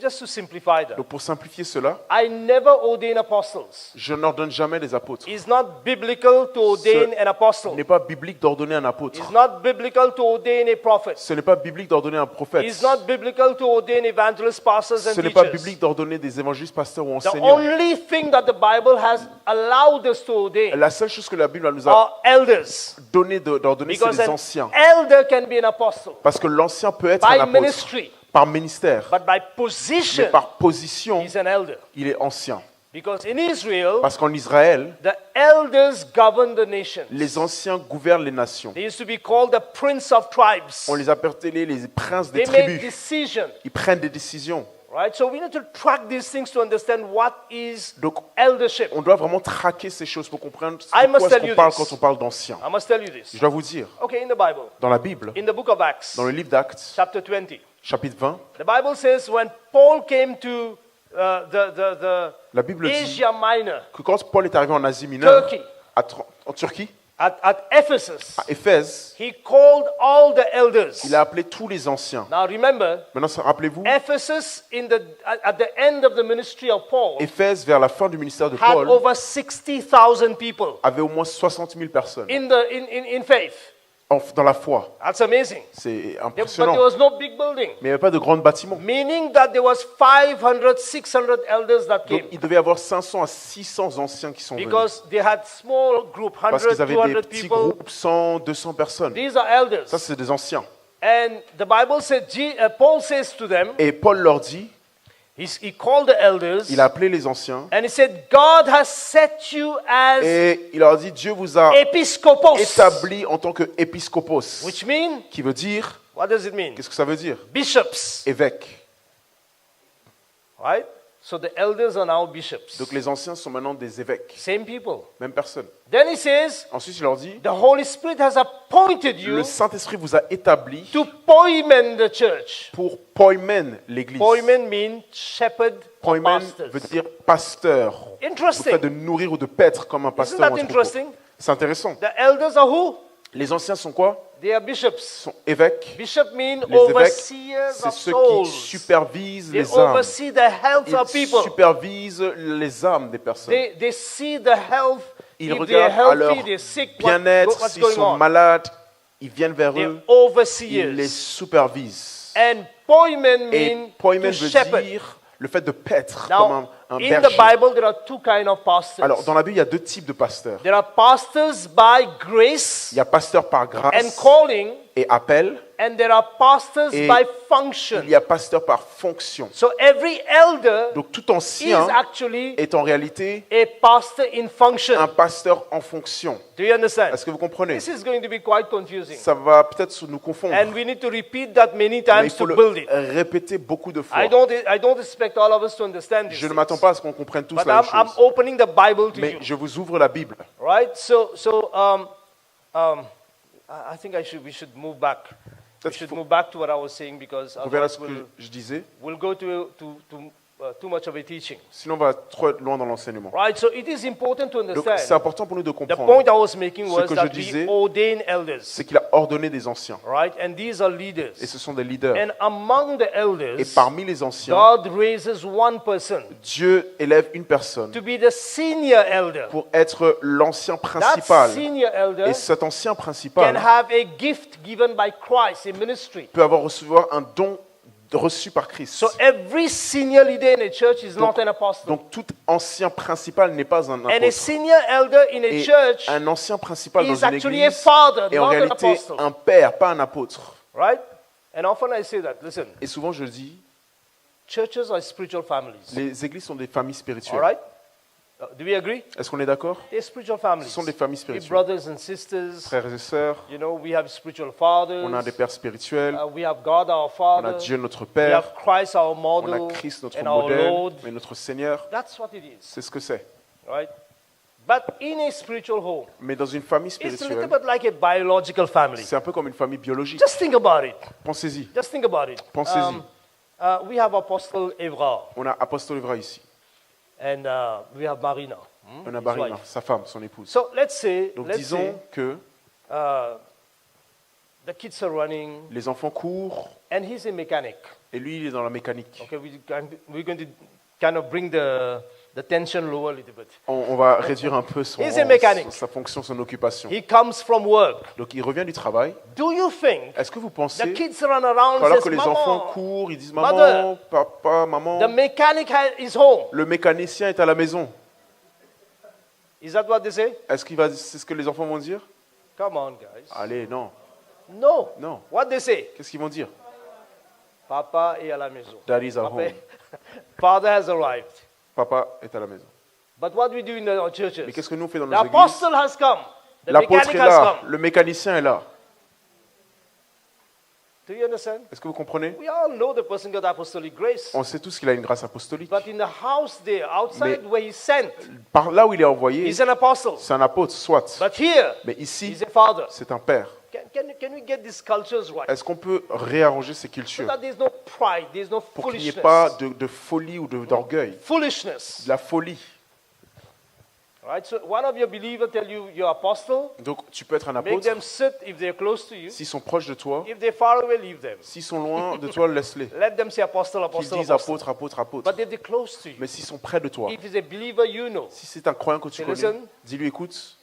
just to simplify that, Donc pour simplifier cela, I never ordain apostles. je n'ordonne jamais des apôtres. It's not biblical to ordain an Ce apostle. n'est pas biblique d'ordonner un apôtre. It's not biblical to ordain a prophet. Ce n'est pas biblique d'ordonner un prophète. It's not biblical to ordain evangelists, pastors, and Ce n'est pas teachers. biblique d'ordonner des évangélistes, pasteurs ou The enseignants. only thing that the Bible has allowed us to ordain La seule chose que la Bible nous a are elders. donné d'ordonner, c'est Because les an anciens. elder can be an apostle Parce que l'ancien peut être un by apôtre ministry, par ministère, but by mais position, par position, he's an elder. il est ancien. Because in Israel, Parce qu'en Israël, the elders govern the nation. les anciens gouvernent les nations. They used to be called the prince of tribes. On les appelait les princes des They make tribus. decisions, Ils prennent des décisions. right? So we need to track these things to understand what is Donc, eldership. on doit vraiment traquer ces choses pour comprendre de I must quoi est-ce tell you qu'on parle this. quand on parle d'anciens. I must tell you this. Je dois vous dire, Okay, in the Bible, dans la Bible, in the book of Acts, dans le livre d'Actes, chapter 20, chapitre 20, the Bible says when Paul came to the la Bible dit Asia Minor, que quand Paul est arrivé en Asie mineure, Turkey, en Turquie, at Ephesus, à Éphèse, he called all the elders. il a appelé tous les anciens. Now remember, Maintenant, rappelez-vous, Ephesus at the end of the ministry of Paul Éphèse, vers la fin du ministère de had Paul, over 60,000 people avait au moins 60 000 personnes in faith. dans la foi. That's amazing. C'est But impressionnant. there was no big building. Mais il n'y avait pas de grands bâtiments. Meaning that there was 500, 600 elders that Donc came. il devait y avoir 500 à 600 anciens qui sont venus. Because they had small group, Parce 100, qu'ils avaient des 200 petits people. groupes, 100, 200 personnes. These are elders. Ça, c'est des anciens. And the Bible said, Paul says to them, Et Paul leur dit, he called the elders, il a appelé les anciens, and he said, God has set you as et il leur dit, Dieu vous a episcopos. établi en tant qu'épiscopos. Which mean, Qui veut dire, what does it mean? qu'est-ce que ça veut dire? Bishops. Évêque. Right? So the elders are now bishops. Donc les anciens sont maintenant des évêques. Same people. Même personne. Then he says, Ensuite, il leur dit, the Holy Spirit has appointed you le Saint-Esprit vous a établi to poimen the church. pour poimen l'église. Poimen means shepherd or Poimen pastors. veut dire pasteur. Le fait Interesting. de nourrir ou de paître comme un Isn't pasteur. that ou un troupeau. interesting? C'est intéressant. The elders are who? Les anciens sont quoi? They are bishops. Sont évêques. Bishop means Les évêques, overseers c'est of ceux souls. qui supervisent They les âmes. oversee the health of Ils people. supervisent les âmes des personnes. They see the health. Ils If they are regardent à leur healthy, they're sick. bien-être. What's S'ils going sont on? malades, ils viennent vers They're eux. Ils les overseers. supervisent. And poimen Et means poimen to veut shepherd. dire le fait de paître Now, comme un in the berger. Bible, there are two kinds of pastors. Alors, dans la Bible, il y a deux types de pasteurs. There are pastors by grace Il y a pasteur par and grâce calling, et appel. and there are pastors Et by function. Il y a pasteur par fonction. So every elder Donc, tout is ancien actually est en réalité a pastor in function. un pasteur en fonction. Do you understand? Est-ce que vous comprenez? This is going to be quite confusing. Ça va peut-être nous confondre. And we need to repeat that many Mais il times faut to build le it. répéter beaucoup de fois. I don't expect all of us to understand this. Je ne m'attends pas à ce qu'on comprenne tous But la même I'm chose. opening the Bible to Mais you. je vous ouvre la Bible. Right? I think we should move back. We Peut-être should qu'il faut- move back to what I was saying because On verra ce otherwise que je disais. we'll go to too much of a teaching. Sinon, on va trop loin dans l'enseignement. Right? So it is important to Donc, c'est understand. important pour nous de The comprendre. point I was making Ce was que je that disais, we ordain elders. C'est qu'il a ordonné des anciens. Right? And these are Et leaders. ce sont des leaders. And among the Et elders, parmi les anciens, God raises one person Dieu élève une personne to be the senior elder. pour être l'ancien That principal. senior elder Et cet ancien can principal have a gift given by Christ in ministry. peut avoir recevoir un don reçu par Christ. So every senior leader in a church is not an apostle. Donc tout ancien principal n'est pas un And a apôtre. senior elder in a Et church un ancien principal dans is une actually a église father, est en not an réalité apostle. un père, pas un apôtre. Right? And often I say that. Listen, Et souvent je dis, churches are spiritual families. les églises sont des familles All spirituelles. right? Do we agree? Est-ce qu'on est d'accord? They're spiritual families. Ce sont des familles We spirituelles. brothers and sisters. Frères et sœurs, You know, we have spiritual fathers. on a des pères spirituels, We have God our on a Father. Dieu notre We Père, have Christ our on model a Christ notre and our modèle, Lord. mais notre Seigneur, That's what it is, c'est ce que c'est. right? But in a spiritual home, Mais dans une famille it's a little spirituelle, bit like a biological family. c'est un peu comme une famille biologique. Just think about it. Pensez-y. Just think about it. Pensez-y. We have Apostle Evra On a Apostole Evra ici. and we have Marina. On a his Barina, wife. sa femme, son épouse. So let's say, Donc disons que the kids are running les enfants courent and he's a mechanic. et lui, il est dans la mécanique. Okay, we're going to kind of bring the tension lower a little bit. On va réduire un peu He's a mechanic. sa fonction, son occupation. He comes from work. Donc il revient du travail. Do you think Est-ce que vous the pensez kids run around qu'alors and que says, les enfants Mama, courent, ils disent Mother, maman, papa, maman, the mechanic is home. le mécanicien est à la maison. Is that what they say? C'est ce que les enfants vont dire? Come on, guys. Allez, non, No. non. What they say? Qu'est-ce qu'ils vont dire? Papa est à la maison. Daddy's at Papa- home. Father has arrived. Papa est à la maison. But what we do in our churches? Mais qu'est-ce que nous on fait dans The nos églises? apostle has come. The L'apôtre mechanic est has là, come. le mécanicien est là. Do you understand? Est-ce que vous comprenez? We all know the person got apostolic grace. On sait tous qu'il a une grâce apostolique. But in the house there, outside Mais- where he's sent, Par là où il est envoyé, he's an apostle. c'est un apôtre, soit. But here, Mais ici, he's a father. c'est un père. Can we get these cultures right? Est-ce qu'on peut réarranger ces So cultures that there's no pride, there's no pour qu'il n'y ait foolishness. pas de folie ou d'orgueil? Foolishness. De la folie. Right? So one of your believers tell you you're apostle, Donc tu peux être un make apôtre. them sit if they're close to you. S'ils sont proches de toi, If they're far away, leave them. s'ils sont loin de toi, laisse-les. Let them say apostle, Qu'ils apostle, disent apostle. apôtre, apôtre, apôtre. But if they're close to you, Mais s'ils sont près de toi, if it's a believer you know, si c'est un croyant que tu Say, connais, listen. dis-lui écoute,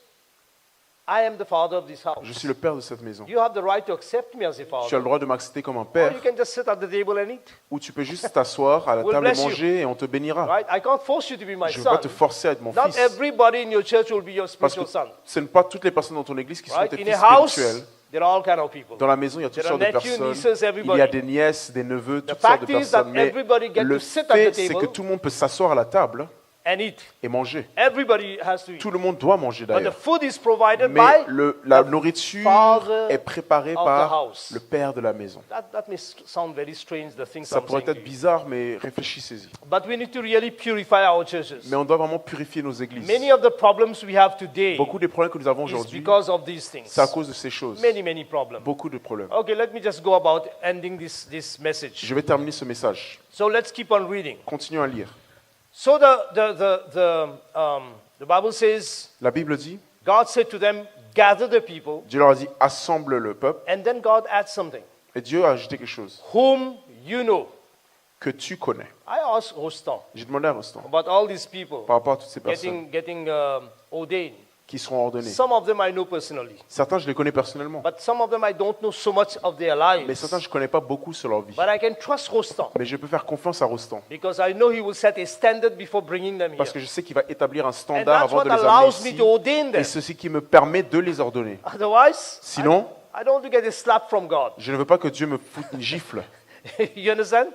I am the father of this house. Je suis le père de cette maison. You have the right to accept me as a Tu as father. le droit de m'accepter comme un Or père, you can just sit at the table and eat. ou tu peux juste t'asseoir à la We'll table et bless you. manger et on te bénira. Right? I can't force you to be my Je ne veux pas son. te forcer à être mon Not fils. everybody in your church will be your Parce que spiritual son. ce n'est pas toutes les personnes dans ton église qui sont Right? tes In fils a house, spirituels. there are all kind of people. Dans la maison, il y a toutes There are sortes de nephews, personnes. nieces, Il y a everybody. des nièces, des neveux, The toutes sortes de fact is that personnes. Mais everybody get le to sit at the fait, c'est que table tout le monde peut s'asseoir à la table and eat. et manger. Everybody has to eat. Tout le monde doit manger But the d'ailleurs. food is provided Mais by la nourriture father est préparée of the par house. le père de la maison. that may sound very strange, the things Ça I'm pourrait saying to être you. bizarre, mais réfléchissez-y. But we need to really purify our churches. Mais on doit vraiment purifier nos églises. Many of the problems we have today Beaucoup des problèmes que nous avons is aujourd'hui, because of these things. c'est à cause de ces choses. Many problems. Beaucoup de problèmes. Okay, let me just go about ending this message. Je vais terminer ce message. So let's keep on reading. Continuons à lire. So the Bible says, La Bible dit, God said to them, gather the people, Dieu leur a dit, assemble le peuple. and then God adds something. Et Dieu a ajouté quelque chose Whom you know. que tu connais. I asked Rostan J'ai demandé à Rostand, about all these people par rapport à toutes ces personnes getting ordained. qui seront ordonnées. Some of them I know personally, Certains, je les connais personnellement. but some of them I don't know so much of their Mais lives. certains, je ne connais pas beaucoup sur leur vie. But I can trust Rostan Mais je peux faire confiance à Rostand. because I know he will set a standard before bringing them Parce que here. je sais qu'il va établir un And standard that's avant what de les amener allows me ici. to ordain Et them. ceci qui me permet de les ordonner. Otherwise, Sinon, I don't want to get a slap from God. je ne veux pas que Dieu me foute une gifle. You understand?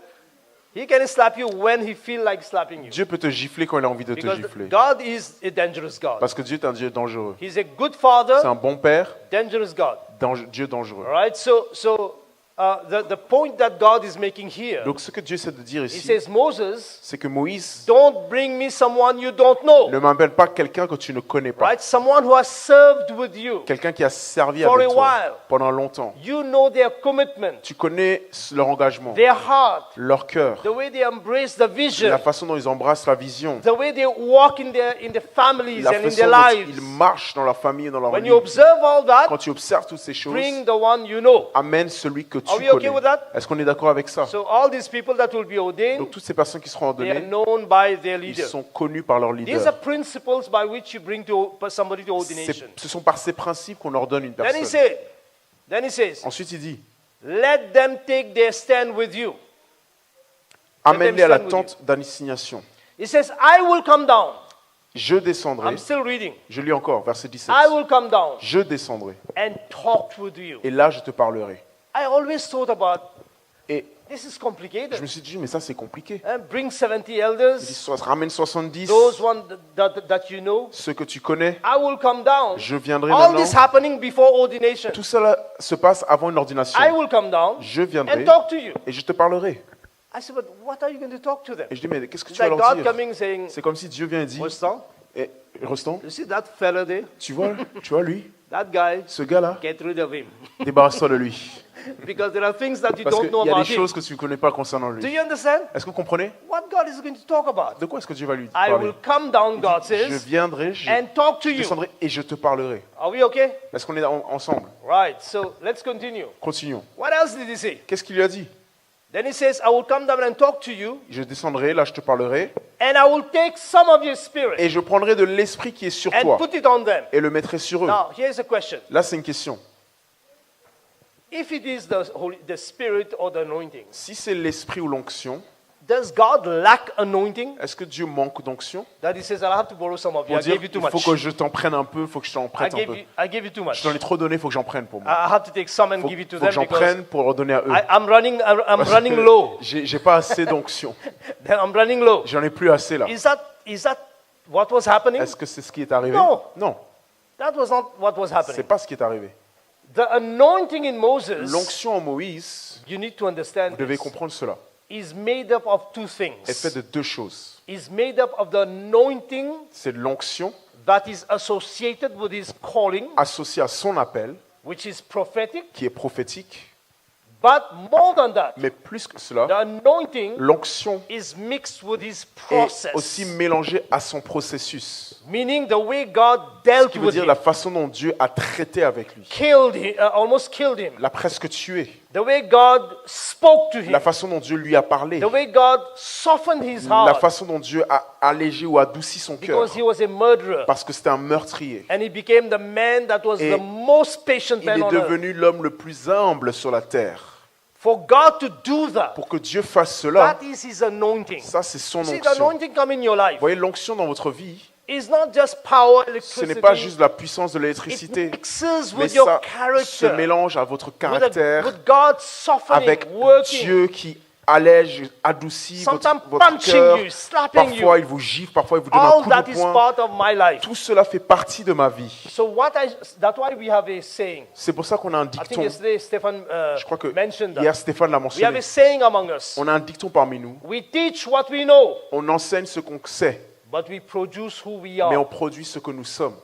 He can slap you when he feels like slapping you. Dieu peut te gifler quand il a envie de te Because gifler. God is a dangerous God. Parce que Dieu est un Dieu dangereux. He's a good father, C'est un bon père, dangerous God. Dieu dangereux. All right? So the point that God is making here, Donc ce que Dieu essaie de dire he ici, says, Moses, c'est que Moïse don't bring me someone you don't know. ne m'appelle pas quelqu'un que tu ne connais pas. Right? Someone who has served with you. Quelqu'un qui a servi For avec a toi while. pendant longtemps. You know their commitment, Tu connais leur engagement, their heart, leur cœur, the way they embrace the vision, la façon dont ils embrassent la vision, the way they walk in their families la and in façon their dont lives. ils marchent dans leur famille et dans leur When vie. you observe all that, Quand tu observes toutes ces choses, bring the one you know. amène celui que tu Are we okay connais. with that? Est-ce qu'on est d'accord avec ça? So all these people that will be ordained, Donc toutes ces personnes qui seront they are ordonnées, known by their ils leader. sont connus par leur These leader. are principles by which you bring somebody to ordination. Ce sont par ces principes qu'on ordonne une Then he personne. says, Ensuite, il dit, let them take their stand with you. amène-les à la stand with tente d'assignation. He says, I will come down. Je descendrai. I'm still reading. Je lis encore, verset 17. I will come down Je descendrai. and talk with you. Et là, je te parlerai. I always thought about, Et this is je complicated. me suis dit, mais ça, c'est compliqué. Bring 70 Il dit, elders, ramène 70, those ones that you know. ceux que tu connais. I will come down. Je viendrai All this maintenant. happening before ordination. Tout cela se passe avant une ordination. I will come down Je viendrai and talk to you. et je te parlerai. I said, but what are you going to talk to them? Et je dis, mais qu'est-ce que It's tu vas like leur God dire? coming saying, C'est comme si Dieu vient et dit, Rostam, et Rostand, you see that fella there? tu vois lui, That guy, ce gars-là, get rid of him. débarrasse-toi de lui. Because there are things that you Parce don't know qu'il y a des about him. choses que tu ne connais pas concernant Do lui. you understand? Est-ce que vous comprenez? What God is going to talk about? De quoi est-ce que Dieu va lui I parler? will come down, God Je says, viendrai, and talk to je you. descendrai et je te parlerai. Are we okay? Est-ce qu'on est ensemble? Right, so let's continue. Continuons. What else did he say? Qu'est-ce qu'il lui a dit? Then he says, I will come down and talk to you, Je descendrai, là je te parlerai, and I will take some of your spirit et je prendrai de l'esprit qui est sur and toi put it on them. et le mettrai sur eux. Now, here's a question. Là c'est une question. If it is the spirit or the anointing, Si c'est l'esprit ou l'onction, does God lack anointing? est-ce que Dieu manque d'onction? That he says, I'll have to borrow some of you. Pour I dire, gave you too il faut much. que je t'en prenne un peu, il faut que je t'en I prête un peu. gave you too much. Je t'en ai trop donné, il faut que j'en prenne pour moi. I have to take some and Il give it to faut que them j'en because prenne pour leur donner à eux. I'm running Que low. J'ai pas assez d'onction. I'm running low. J'en ai plus assez là. Is that what was happening? Est-ce que c'est ce qui est arrivé? Non. Non, That was not what was c'est happening. pas ce qui est arrivé. The anointing in Moses, L'onction en Moïse, you need to understand vous devez this, comprendre cela, is made up of two est things. fait de deux choses. Is made up of the anointing C'est l'onction that is associated with his calling, associée à son appel, which is prophetic. qui est prophétique, But more than that, mais plus que the cela, anointing l'onction is mixed with his est process. aussi mélangée à son processus. Meaning the way God Ce dealt qui veut with dire him, la façon dont Dieu a traité avec lui, killed him, almost killed him. l'a presque tué. the way God spoke to him, la façon dont Dieu lui a parlé, the way God softened his la heart, façon dont Dieu a allégé ou adouci son cœur, because he was a murderer. parce que c'était un meurtrier. And he became the man that was Et the most patient Il man est on earth. devenu l'homme le plus humble sur la terre. For God to do that, Pour que Dieu fasse cela, that is his anointing. ça c'est son See, the onction. anointing come in your life. Vous voyez, l'onction dans votre vie, It's not just power, ce n'est pas electricity. juste la puissance de It l'électricité, mixes mais with your ça se character, mélange à votre with caractère, God softening, avec working, Dieu qui allège, adoucit sometimes votre punching cœur. you, slapping Parfois, you. il vous gifle, parfois, il vous donne un All coup that de is poing. part of my life. Tout cela fait partie de ma vie. So that's why we have a saying. C'est pour ça qu'on a un I think dicton. yesterday Stephen Je crois que mentioned hier, that. Stéphane l'a We have mentionné. a saying among us. On a un dicton parmi nous. We teach what we know, On enseigne ce qu'on sait, but we produce who we mais on are. produit ce que nous sommes.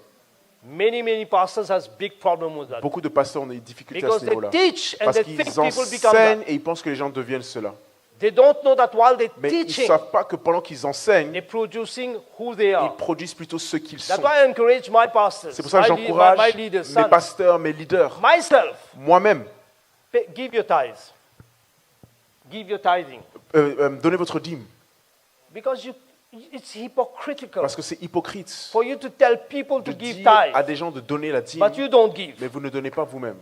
Many pastors has big problem with that. Beaucoup de pasteurs ont des difficultés à Because ce they niveau-là. teach and Parce they think qu'ils people become that. enseignent et ils pensent que les gens deviennent cela. They don't know that while they're Mais ils ne teaching, savent pas que pendant qu'ils enseignent, they're producing who they ils are. produisent plutôt ce qu'ils That's sont. why I encourage my pastors, C'est pour ça que my j'encourage leaders, mes sons, pasteurs, mes leaders, myself, moi-même, give your tithes. Give your tithing. donnez votre dîme. Because it's hypocritical Parce que c'est hypocrite for you to tell people de to give dire à tithes, des gens de donner la dîme, but you don't give. mais vous ne donnez pas vous-même.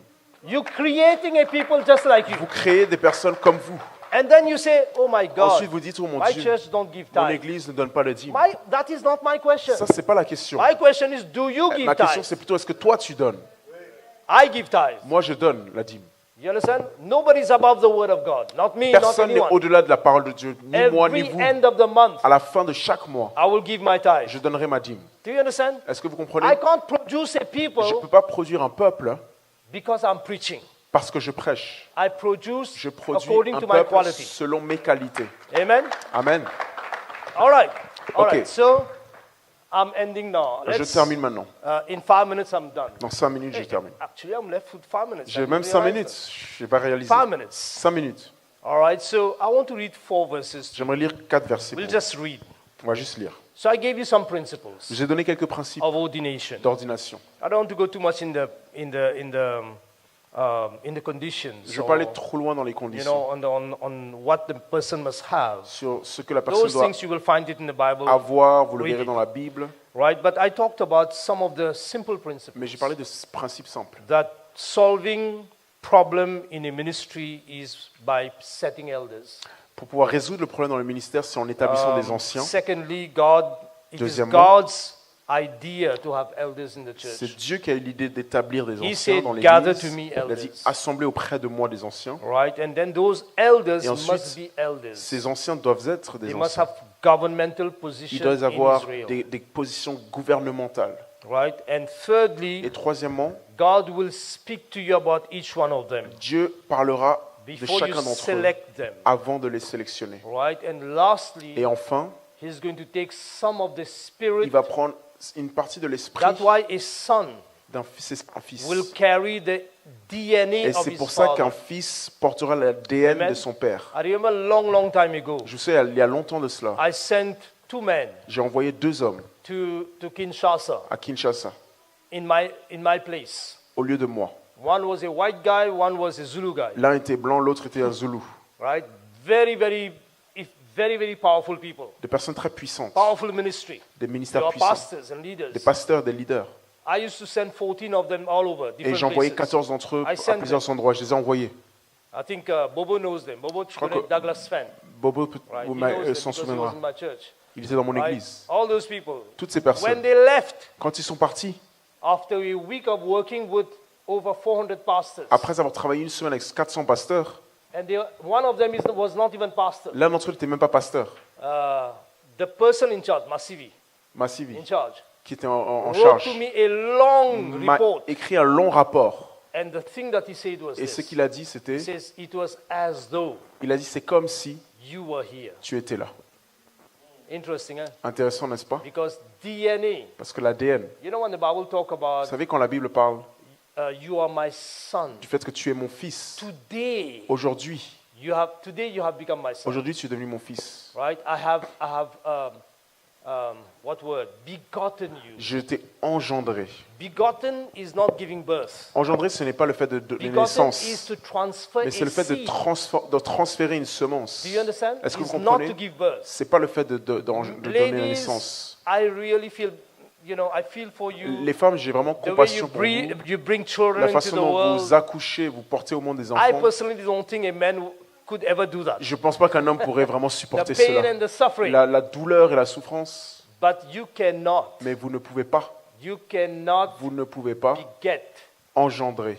You're creating a people just like you. Vous créez des personnes comme vous. And then you say, oh my Ensuite, God, vous dites, oh mon my Dieu, church don't give mon tithes. église ne donne pas le dîme. That is not my question. Ça, c'est pas la question. My question is, do you give Ma question, tithes? c'est plutôt, est-ce que toi, tu donnes? I give tithes. Moi, je donne la dîme. You understand? Nobody's above the word of God. Not me, not Personne n'est anyone. au-delà de la parole de Dieu, ni moi, ni Every vous. end of the month, À la fin de chaque mois, I will give my tithe. je donnerai ma dîme. Do you understand? Est-ce que vous I comprenez? can't produce a Je ne people peux pas produire un peuple because I'm preaching. parce que je prêche. I produce Je produis according un to my peuple quality. selon mes qualités. Amen? Amen. All right. All Okay. right. So, I'm ending now. Je termine maintenant. In 5 minutes, I'm done. Dans 5 minutes, je termine. Actually, I'm left with 5 minutes. J'ai I même didn't 5 realize minutes. Je n'ai pas réalisé. that. 5 minutes. 5 minutes. All right. So, I want to read 4 verses. J'aimerais lire 4 versets. We'll pour vous. just read. On va juste lire. So, I gave you some principles J'ai donné quelques principes of ordination. d'ordination. I don't want to go too much in the conditions. Je ne vais pas aller or, trop loin dans les you conditions. know, on what the person must have. Sur ce que la personne Those doit things you will find it in the Bible, avoir, vous le Read verrez it. dans la Bible. right? But I talked about some of the simple principles Mais j'ai parlé de ce principe simple. that solving problem in a ministry is by setting elders. Pour pouvoir résoudre le problème dans le ministère, c'est en établissant des anciens. Secondly, it is Deuxièmement, God's idea to have elders in the church. C'est Dieu qui a eu l'idée d'établir des He anciens said, dans "Gather to l'Église. me Il a dit, elders." assemblez auprès de moi des anciens. Right? And then those elders Et ensuite, must be elders. Ces anciens doivent être des They must anciens. have governmental Ils positions doivent in avoir Israel. des positions gouvernementales. Right? And thirdly, Et troisièmement, God will speak to you about each one of them Dieu parlera de before you chacun d'entre eux select them. avant de les sélectionner. Right? And lastly, Et enfin, He's going to take some of the il spirit. va prendre une partie de l'esprit That's why a son d'un fils, un fils. will carry the DNA Et of c'est his pour ça father. qu'un fils portera l'ADN Amen. de son père. I remember a long time ago, Je sais, il y a longtemps de cela, I sent 2 men j'ai envoyé 2 hommes to Kinshasa à Kinshasa, in my place. au lieu de moi. One was a white guy, one was a Zulu guy. L'un était blanc, l'autre était un Zoulou. Right? Very powerful people. Des personnes très puissantes, Powerful ministry. des They ministères were puissants, pastors and leaders. des pasteurs, des leaders. I used to send 14 of them all over, Et different j'ai envoyé places. 14 d'entre eux I à sent plusieurs endroits. Je les ai envoyés. I think Bobo knows them. Bobo crois Chukune, que- Douglas Fan. Bobo Right? vous He knows them s'en because he was souviendra. in my church. Il était dans mon Right? église. All those people. Toutes ces When personnes, they left, quand ils sont partis, after a week of working with over 400 pastors, après avoir travaillé une semaine avec 400 pasteurs, and one of them was not even pastor. l'un d'entre eux n'était même pas pasteur, The person in charge, Masivi, Massivi, in charge, qui était en wrote charge, to me a long m'a report. écrit un long rapport. And the thing that he said was Et ce this. qu'il a dit, c'était, He says, it was as though il a dit, c'est comme si you were here. tu étais là. Interesting, eh? Intéressant, n'est-ce pas? Because DNA, Parce que l'ADN, you know when the Bible talk vous about savez, quand la Bible parle you are my son, du fait que tu es mon fils, today aujourd'hui, you have become my son. aujourd'hui tu es devenu mon fils. Right? I have what word? Begotten you. Je t'ai engendré. Begotten is not giving birth. Engendrer, ce n'est pas le fait de donner Begotten is naissance, to transfer mais a c'est le fait de, seed. de transférer une semence. Do you understand? Est-ce que vous It's not comprenez? to give birth. C'est pas le fait de donner la Ladies, naissance. I really feel, I feel for you. Les femmes, j'ai vraiment The way compassion pour vous. you bring children La into façon the dont world. vous accouchez, vous portez au monde des I enfants. personally don't think a man could ever do that. Je ne pense pas qu'un homme pourrait vraiment The supporter pain cela. and the suffering. La douleur et la souffrance, But you cannot. mais vous ne pouvez pas, You cannot vous ne pouvez pas beget. engendrer.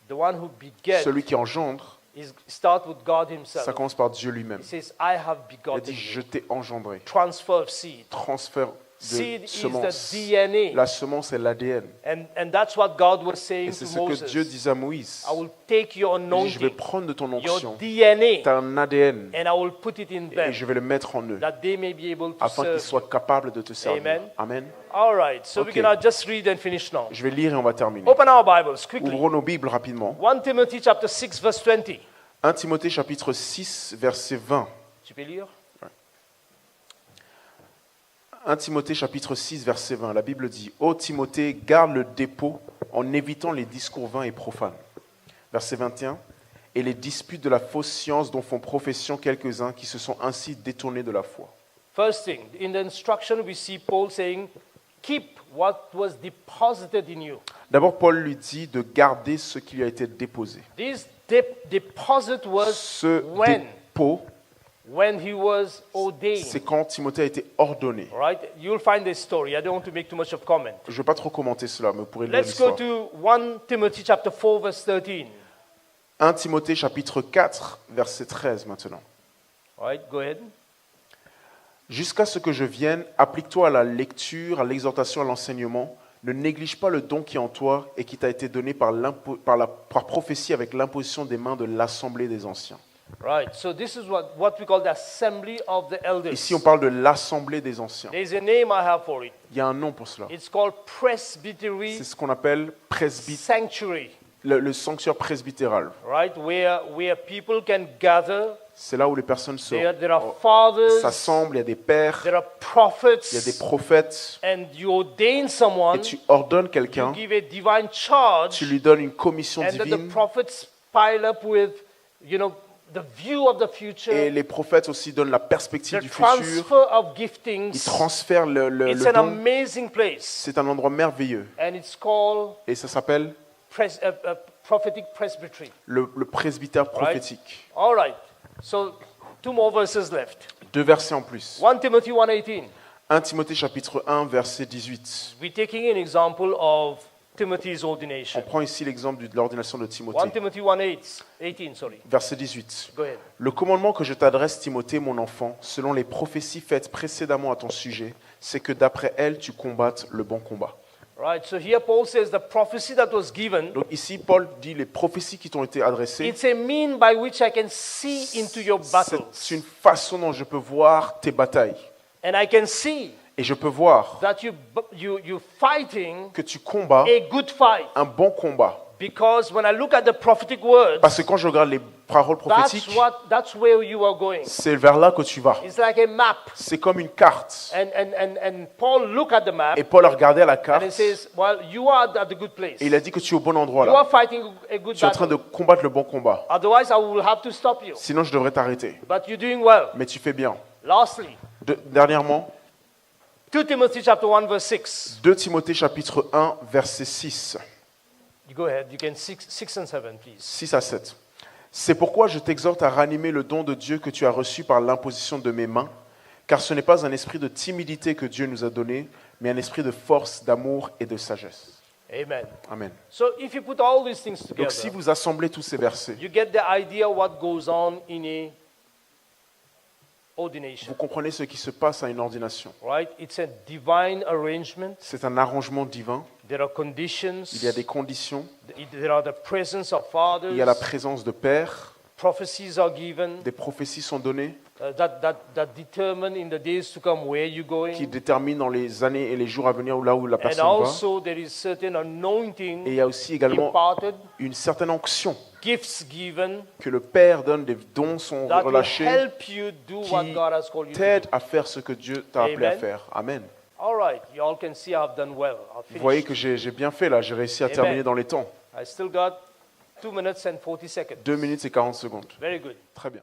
The one who begets Celui qui engendre, start with God himself. ça commence par Dieu lui-même. He says, I have Il a begotten dit, je you. t'ai engendré. Transfer of seed. Transfert Seed de is semence. the DNA. La semence est l'ADN. And that's what God was saying Et c'est to ce que Dieu Moses. disait à Moïse. I will take your Il dit, je vais anointing, prendre de ton your onction, DNA, t'as un ADN, and I will put it in et them, je vais le mettre en eux, that they may be able to afin qu'ils serve. soient capables de te servir. Amen. Amen. All right, so we Okay. can just read and finish now. Je vais lire et on va terminer. Open our Bibles quickly. Ouvrons nos Bibles rapidement. 1 Timothy chapter 6, verse 20. 1 Timothée chapitre 6, verset 20. Tu peux lire? 1 Timothée chapitre 6, verset 20. La Bible dit, ô Timothée, garde le dépôt en évitant les discours vains et profanes. Verset 21. Et les disputes de la fausse science dont font profession quelques-uns qui se sont ainsi détournés de la foi. First thing, in the instruction we see Paul saying, keep what was deposited in you. D'abord, Paul lui dit de garder ce qui lui a été déposé. This deposit was Ce when? dépôt, When he was ordained. c'est quand Timothée a été ordonné. All right, you'll find this story. I don't want to make too much of comment. Je ne vais pas trop commenter cela, mais vous pourrez lire Let's go l'histoire. to 1 Timothy chapter 4, verse 13. 1 Timothée chapitre 4, verset 13 maintenant. All right, go ahead. Jusqu'à ce que je vienne, applique-toi à la lecture, à l'exhortation, à l'enseignement. Ne néglige pas le don qui est en toi et qui t'a été donné par prophétie avec l'imposition des mains de l'assemblée des anciens. Right, so this is what we call the assembly of the elders. Ici, on parle de l'assemblée des anciens. There's a name I have for it. Il y a un nom pour cela. It's called Presbytery C'est ce qu'on appelle Sanctuary, le sanctuaire presbytéral. right? Where people can gather. C'est là où les personnes There are fathers, s'assemblent, il y a des pères, there are il y a des prophets, prophètes, and you ordain someone, et tu ordonnes you quelqu'un, give a divine charge, tu lui donnes une commission and then the divine, prophets pile up with, the view of the et future, les prophètes aussi donnent la perspective the du futur. transfer of Ils giftings. transfèrent le It's an don. amazing place, C'est un endroit merveilleux. and it's called Et ça s'appelle prophetic presbytery. le presbytère prophétique. All right. So 2 more verses left. 2 versets en plus. 1 Timothy 1:18. 1 Timothée chapitre 1, verset 18. We're taking an example of Timothy's On ordination. prend ici l'exemple de l'ordination de 1 Timothée. Timothy 1:18. Sorry. Verset 18. Go ahead. Le commandement que je t'adresse, Timothée, mon enfant, selon les prophéties faites précédemment à ton sujet, c'est que d'après elles, tu combattes le bon combat. Right. So here Paul says the prophecy that was given, Donc ici, Paul dit les prophéties qui t'ont été adressées, it's a mean by which I can see into your battles. c'est une façon dont je peux voir tes batailles. And I can see Et je peux voir that you're fighting que tu combats a good fight. un bon combat. Because when I look at the prophetic words, Parce que quand je regarde les paroles prophétiques, that's where you are going. c'est vers là que tu vas. It's like a map. C'est comme une carte. And Paul looked at the map Et Paul a regardé à la and carte he says, well, you are at the good place. et il a dit que tu es au bon endroit You là. are fighting a good Tu es en train de battle. combattre le bon combat. Otherwise, I will have to stop you. Sinon, je devrais t'arrêter. But you're doing well. Mais tu fais bien. Lastly, Dernièrement, 2 Timothy chapter 1, verse 6. 2 Timothée chapitre 1, verset 6. You go ahead. You can 6 and 7, please. 6 à 7. C'est pourquoi je t'exhorte à ranimer le don de Dieu que tu as reçu par l'imposition de mes mains, car ce n'est pas un esprit de timidité que Dieu nous a donné, mais un esprit de force, d'amour et de sagesse. Amen. Amen. So if you put all these things Donc si together, vous assemblez tous ces versets, you get the idea what goes on in a ordination. vous comprenez ce qui se passe à une ordination. Right? It's a divine arrangement. C'est un arrangement divin. There are conditions. Il y a des conditions. There are the presence of fathers. Il y a la présence de pères. Prophecies are given. Des prophéties sont données. that determine in the days to come where you're going. qui détermine dans les années et les jours à venir là où la And personne va. also there is certain Et anointing il y a aussi également imparted, une certaine onction gifts given que le Père donne, des dons sont that will relâchés help you do what qui God has called you to t'aident do. à faire ce que Dieu t'a appelé à Amen. faire. Amen. All right, you all can see I've done well. I've Vous voyez finished. que j'ai bien fait là, j'ai réussi à Amen. terminer dans les temps. I still got 2 minutes and 40 seconds. 2 minutes et 40 secondes. Very good. Très bien.